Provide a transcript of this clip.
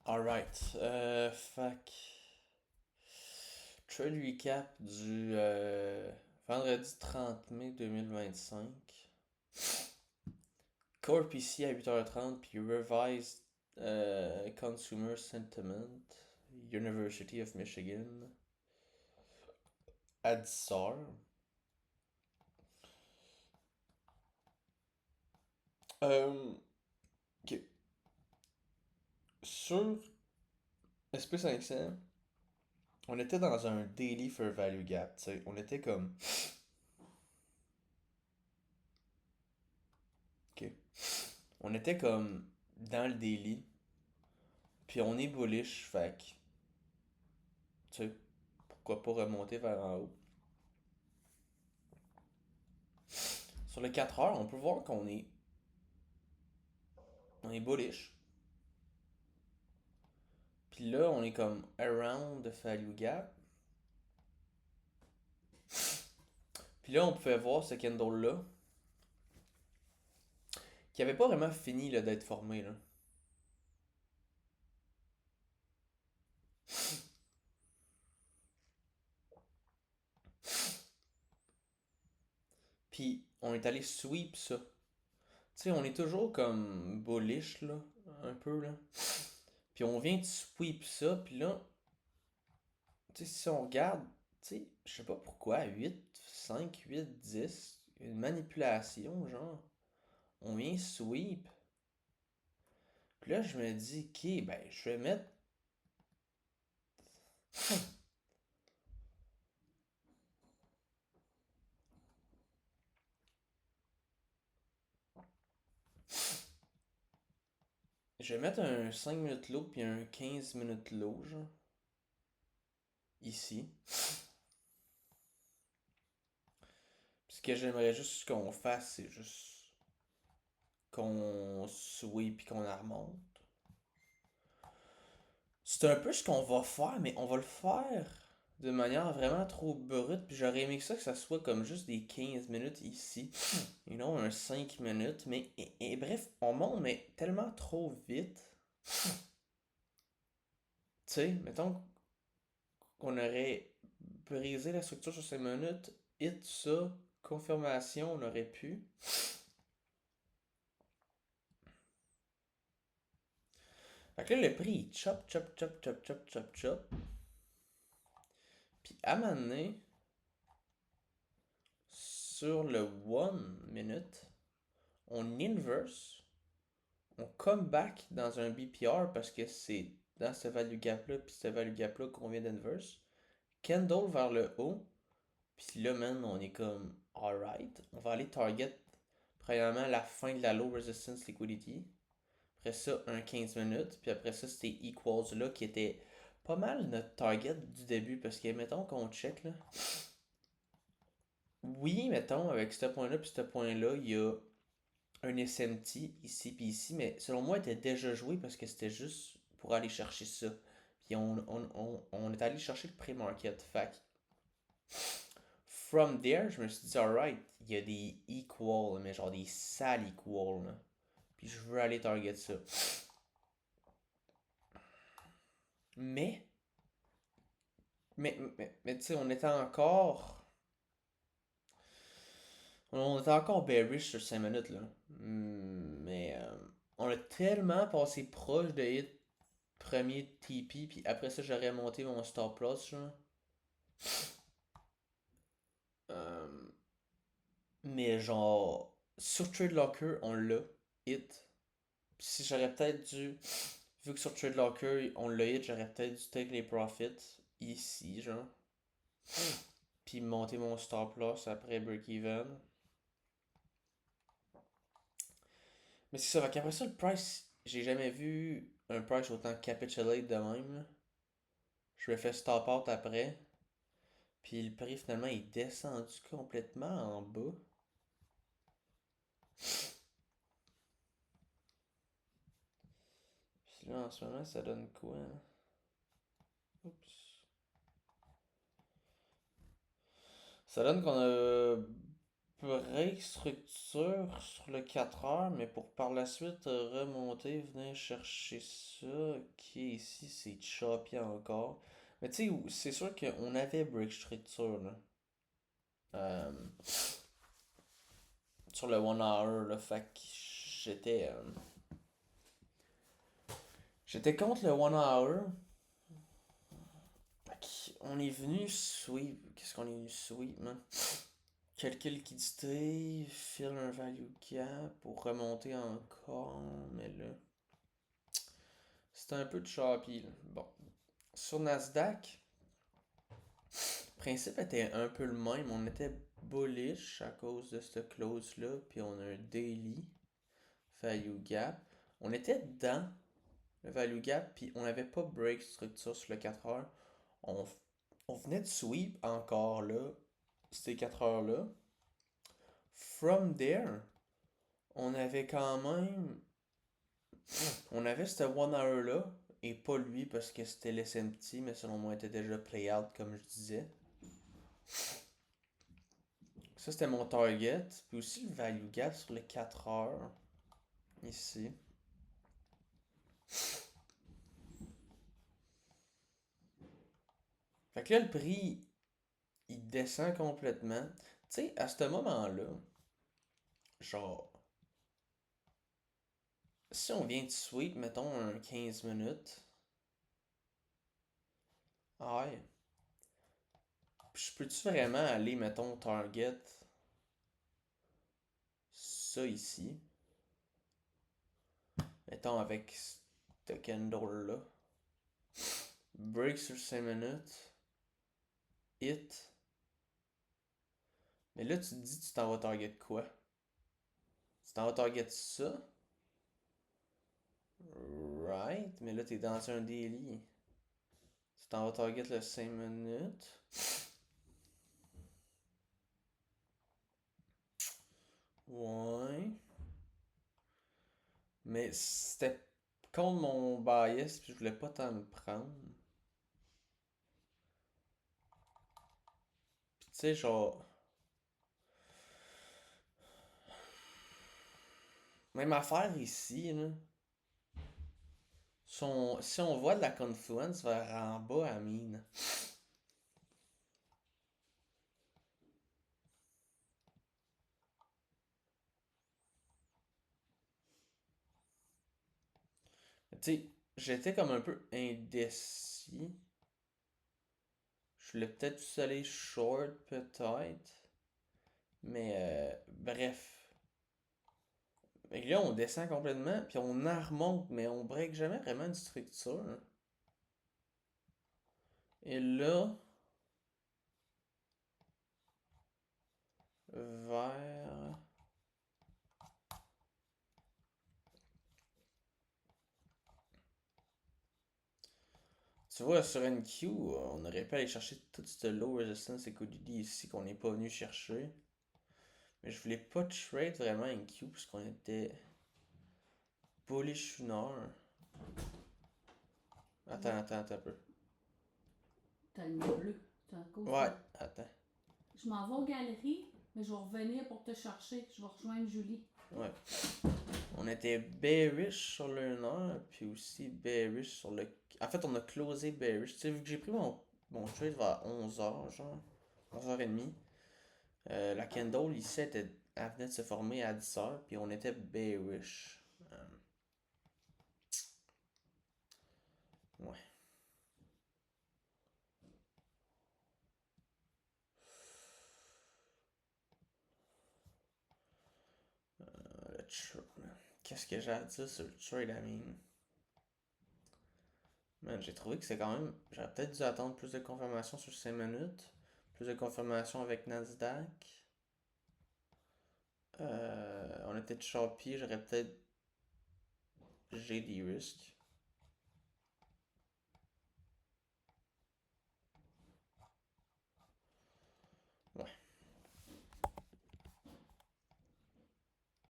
Alright. Fac. Trade recap du vendredi 30 mai 2025. Core PC à 8h30, puis Revised Consumer Sentiment, University of Michigan, à 10h. Ok. Sur SP500, on était dans un daily fair value gap, tu sais. On était comme. Ok. On était comme dans le daily, puis on est bullish, fait que, tu sais, pourquoi pas remonter vers en haut. Sur les 4 heures, on peut voir on est bullish. Puis là, on est comme around the value gap. Puis là, on pouvait voir ce candle-là, qui avait pas vraiment fini là, d'être formé. Là. Puis on est allé sweep ça. Tu sais, on est toujours comme bullish, là, un peu, là. Puis on vient de sweep ça, puis là, tu sais, si on regarde, tu sais, je sais pas pourquoi, 8 5 8 10 une manipulation, genre, on vient sweep. Puis là, je me dis, ok, ben, je vais mettre. Je vais mettre un 5 minutes low puis un 15 minutes low, genre, ici. Puis ce que j'aimerais juste qu'on fasse, c'est juste qu'on sweep puis qu'on la remonte. C'est un peu ce qu'on va faire, mais on va le faire de manière vraiment trop brute. Puis j'aurais aimé ça que ça soit comme juste des 15 minutes ici. Et non un 5 minutes. Mais et bref, on monte, mais tellement trop vite. Tu sais, mettons qu'on aurait brisé la structure sur 5 minutes, hit ça, confirmation, on aurait pu. Fait que là, le prix, il chop, chop, chop, chop, chop, chop, chop. Puis à un moment donné, sur le 1 minute, on inverse, on come back dans un BPR parce que c'est dans ce value gap-là, puis ce value gap-là qu'on vient d'inverse. Candle vers le haut, puis là, man, on est comme, alright, on va aller target, premièrement, la fin de la low resistance liquidity. Après ça, un 15 minutes, puis après ça, c'était equals là qui était pas mal notre target du début parce que, mettons qu'on check là. Oui, mettons, avec ce point-là, puis ce point-là, il y a un SMT ici puis ici, mais selon moi, il était déjà joué parce que c'était juste pour aller chercher ça. Puis on est allé chercher le pré-market. Fait from there, je me suis dit, alright, il y a des equals, mais genre des sales equals. Là. Puis je veux aller target ça. Mais, mais tu sais, on était encore bearish sur 5 minutes là. Mais on a tellement passé proche de hit premier TP, puis après ça, j'aurais monté mon stop loss, genre. Euh, mais genre, sur Trade Locker, on l'a hit. Puis si j'aurais peut-être dû, vu que sur Trade Locker, on l'a hit, j'aurais peut-être dû take les profits ici, genre. Puis monter mon stop loss après break-even. Mais c'est ça, fait qu'après ça, le price, j'ai jamais vu un price autant capitulate de même. Là. Je me fais stop out après. Puis le prix finalement est descendu complètement en bas. Puis là en ce moment ça donne quoi? Hein? Oups. Ça donne qu'on a break structure sur le 4 heures, mais pour par la suite remonter, venir chercher ça. Ok, ici c'est choppy encore. Mais tu sais, c'est sûr qu'on avait break structure là. Euh, sur le 1 hour, là, fait que j'étais contre le 1 hour. Fait qu'on est venu sweep. Qu'est-ce qu'on est venu sweep, man? Calcul liquidité, fill un value gap pour remonter encore, mais là, c'était un peu choppy, là. Bon. Sur Nasdaq, le principe était un peu le même. On était bullish à cause de ce close-là, puis on a un daily value gap. On était dans le value gap, puis on n'avait pas break structure sur le 4 heures. On, on venait de sweep encore là, ces 4 heures-là. From there, on avait quand même. On avait ce 1 hour-là, et pas lui parce que c'était l'SMT, mais selon moi, il était déjà play out, comme je disais. Ça, c'était mon target. Puis aussi le value gap sur les 4 heures. Ici. Fait que là, le prix, il descend complètement. Tu sais, à ce moment-là, genre, si on vient de sweep, mettons, un 15 minutes. Ah ouais. Je peux-tu vraiment aller, mettons, target ça ici? Mettons avec ce candle-là. Break sur 5 minutes. Hit. Mais là, tu te dis, tu t'en vas target quoi? Tu t'en vas target ça? Right. Mais là, t'es dans un daily. Tu t'en vas target le 5 minutes. Ouais. Mais c'était contre mon bias, puis je voulais pas t'en le prendre. Puis tu sais, genre. Même affaire ici, là. Si on voit de la confluence vers en bas à mine. Tu sais, j'étais comme un peu indécis. Je voulais peut-être juste aller short, peut-être. Mais bref. Et là, on descend complètement, puis on en remonte, mais on break jamais vraiment une structure, hein. Et là, vers. Tu vois, sur NQ, on aurait pu aller chercher tout ce low resistance et liquidity ici qu'on n'est pas venu chercher. Mais je voulais pas trade vraiment NQ parce qu'on était bullish une heure. Attends un peu. T'as le nez bleu. C'est à cause Ouais, de. attends. Je m'en vais aux galeries, mais je vais revenir pour te chercher. Je vais rejoindre Julie. Ouais. On était bearish sur le 1 puis aussi bearish sur le. En fait, on a closé bearish. Tu sais, vu que j'ai pris mon trade vers 11h, genre, 11h30, la candle ici, elle venait de se former à 10h, puis on était bearish. Ouais. Qu'est-ce que j'ai à dire sur le trade, I mean? Man, j'ai trouvé que c'est quand même. J'aurais peut-être dû attendre plus de confirmations sur 5 minutes. Plus de confirmations avec Nasdaq. On était choppy, j'aurais peut-être. J'ai des risques.